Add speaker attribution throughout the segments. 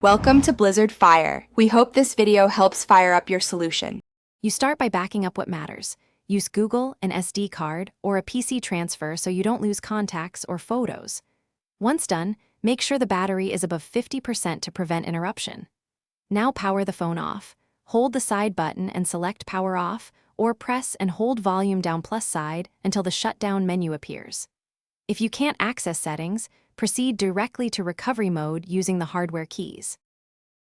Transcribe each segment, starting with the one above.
Speaker 1: Welcome to Blizzard Fire. We hope this video helps fire up your solution.
Speaker 2: You start by backing up what matters. Use Google, an SD card, or a PC transfer so you don't lose contacts or photos. Once done, make sure the battery is above 50% to prevent interruption. Now power the phone off. Hold the side button and select Power Off, or press and hold volume down plus side until the shutdown menu appears. If you can't access settings, proceed directly to recovery mode using the hardware keys.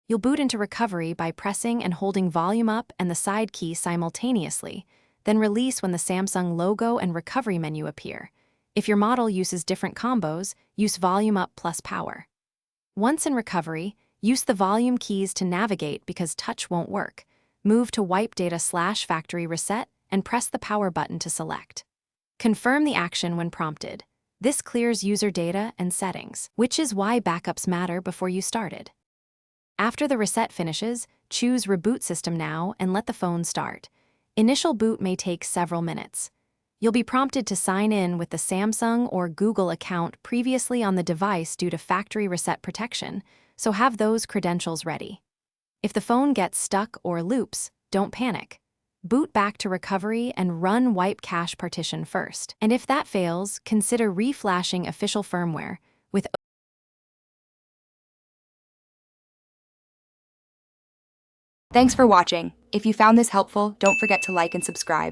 Speaker 2: You'll boot into recovery by pressing and holding volume up and the side key simultaneously, then release when the Samsung logo and recovery menu appear. If your model uses different combos, use volume up plus power. Once in recovery, use the volume keys to navigate because touch won't work. Move to wipe data/factory reset and press the power button to select. Confirm the action when prompted. This clears user data and settings, which is why backups matter before you started. After the reset finishes, choose Reboot System Now and let the phone start. Initial boot may take several minutes. You'll be prompted to sign in with the Samsung or Google account previously on the device due to factory reset protection, so have those credentials ready. If the phone gets stuck or loops, don't panic. Boot back to recovery and run Wipe Cache Partition first. And if that fails, consider reflashing official firmware with
Speaker 1: Thanks for watching. If you found this helpful, don't forget to like and subscribe.